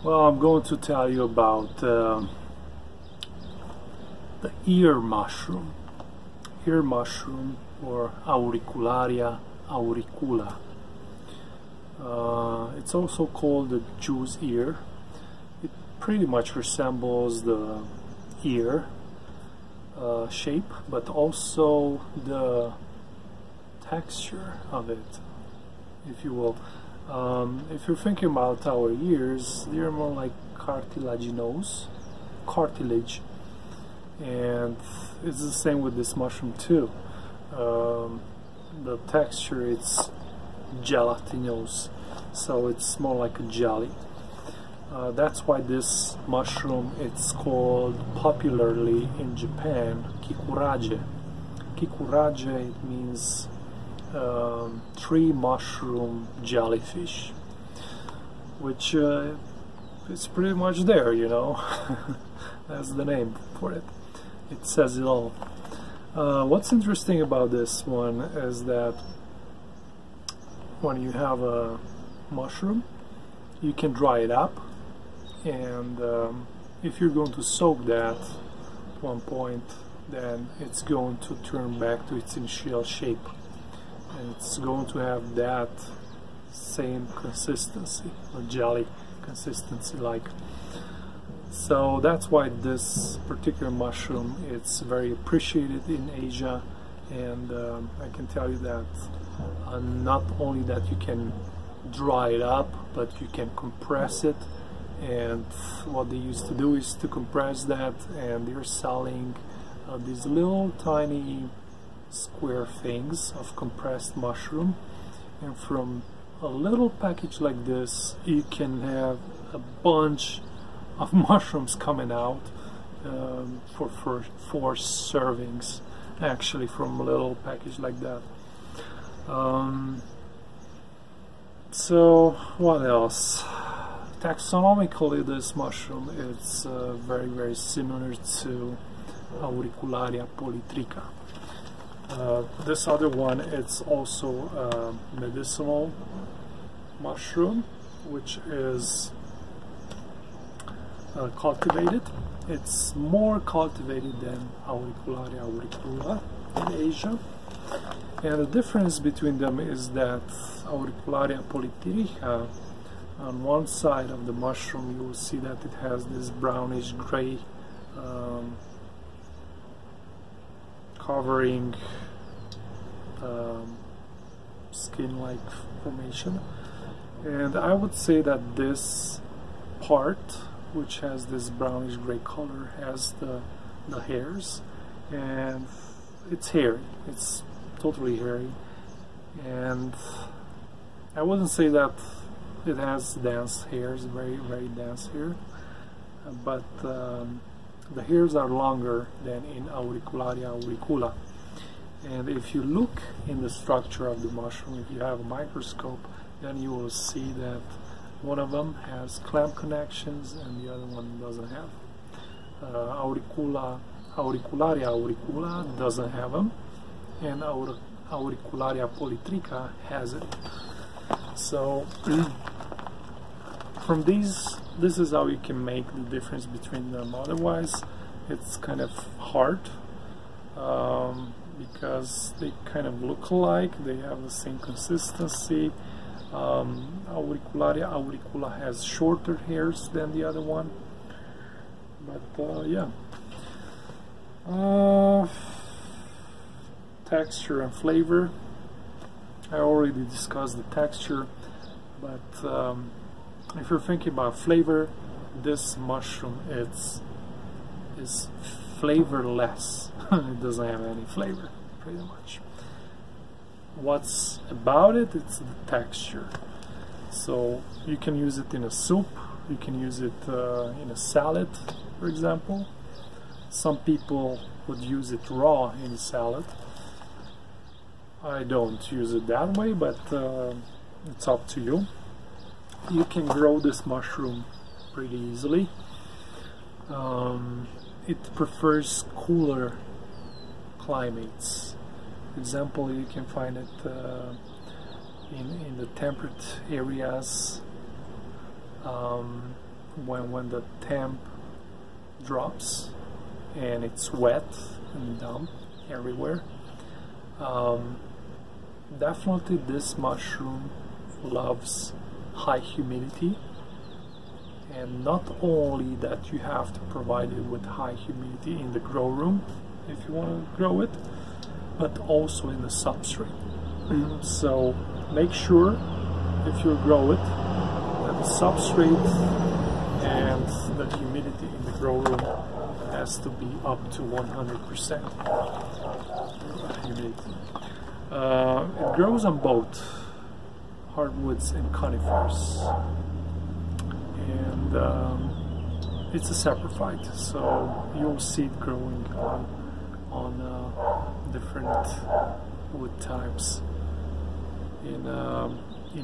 Well, I'm going to tell you about the ear mushroom. Ear mushroom, or Auricularia auricula. It's also called the Jew's ear. It pretty much resembles the ear shape, but also the texture of it, if you will. If you're thinking about our ears, they're more like cartilaginous, cartilage, and it's the same with this mushroom too. The texture, it's gelatinous, so it's more like a jelly. That's why this mushroom, it's called popularly in Japan kikurage. Kikurage, it means tree mushroom jellyfish, which is pretty much there, you know. That's the name for it. It says it all. What's interesting about this one is that when you have a mushroom, you can dry it up, and if you're going to soak that at one point, then it's going to turn back to its initial shape, and it's going to have that same consistency, a jelly consistency like. So that's why this particular mushroom, it's very appreciated in Asia, and I can tell you that not only that you can dry it up, but you can compress it. And what they used to do is to compress that, and they're selling these little tiny square things of compressed mushroom, and from a little package like this you can have a bunch of mushrooms coming out for four servings, actually, from a little package like that. So what else? Taxonomically, this mushroom, it's very similar to Auricularia polytricha. This other one, it's also a medicinal mushroom, which is cultivated. It's more cultivated than Auricularia auricula in Asia, and the difference between them is that Auricularia polytricha, on one side of the mushroom you will see that it has this brownish gray covering skin-like formation, and I would say that this part, which has this brownish gray color, has the hairs, and it's hairy. It's totally hairy, and I wouldn't say that it has dense hairs, very dense hair, but the hairs are longer than in Auricularia auricula. And if you look in the structure of the mushroom, if you have a microscope, then you will see that one of them has clamp connections and the other one doesn't have. Auricularia auricula doesn't have them, and Auricularia polytricha has it. So from these, this is how you can make the difference between them. Otherwise, it's kind of hard, because they kind of look alike, they have the same consistency. Auricularia auricula has shorter hairs than the other one, but yeah. Texture and flavor, I already discussed the texture, but if you're thinking about flavor, this mushroom is flavorless. It doesn't have any flavor, pretty much. What's about it? It's the texture. So you can use it in a soup, you can use it in a salad, for example. Some people would use it raw in a salad. I don't use it that way, but it's up to you. You can grow this mushroom pretty easily. It prefers cooler climates. For example, you can find it in the temperate areas, when the temp drops and it's wet and damp everywhere. Definitely this mushroom loves high humidity, and not only that you have to provide it with high humidity in the grow room if you want to grow it, but also in the substrate. So make sure if you grow it that the substrate and the humidity in the grow room has to be up to 100% humidity. It grows on both hardwoods and conifers, and it's a saprophyte, so you'll see it growing on different wood types in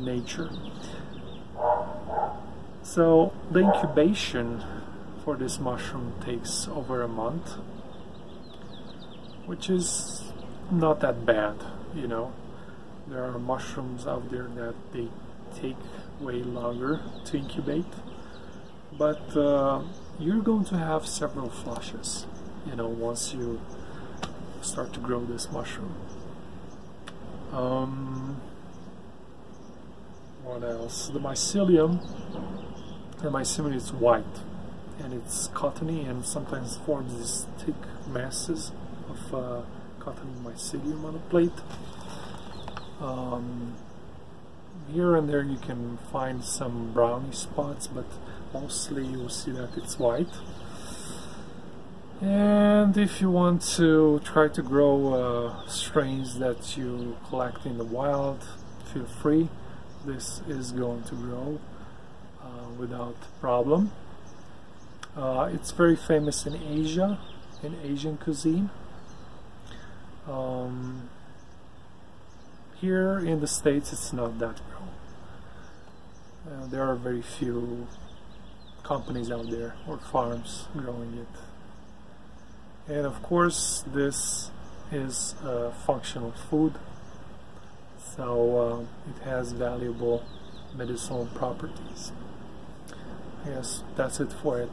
nature. So the incubation for this mushroom takes over a month, which is not that bad, you know. There are mushrooms out there that they take way longer to incubate, but you're going to have several flushes, you know, once you start to grow this mushroom. What else? The mycelium is white, and it's cottony, and sometimes forms these thick masses of cottony mycelium on a plate. Here and there you can find some browny spots, but mostly you'll see that it's white. And if you want to try to grow strains that you collect in the wild, feel free. This is going to grow without problem. It's very famous in Asia, in Asian cuisine. Here in the States it's not that grown. There are very few companies out there or farms growing it. And of course this is a functional food, so it has valuable medicinal properties. Yes, that's it for it.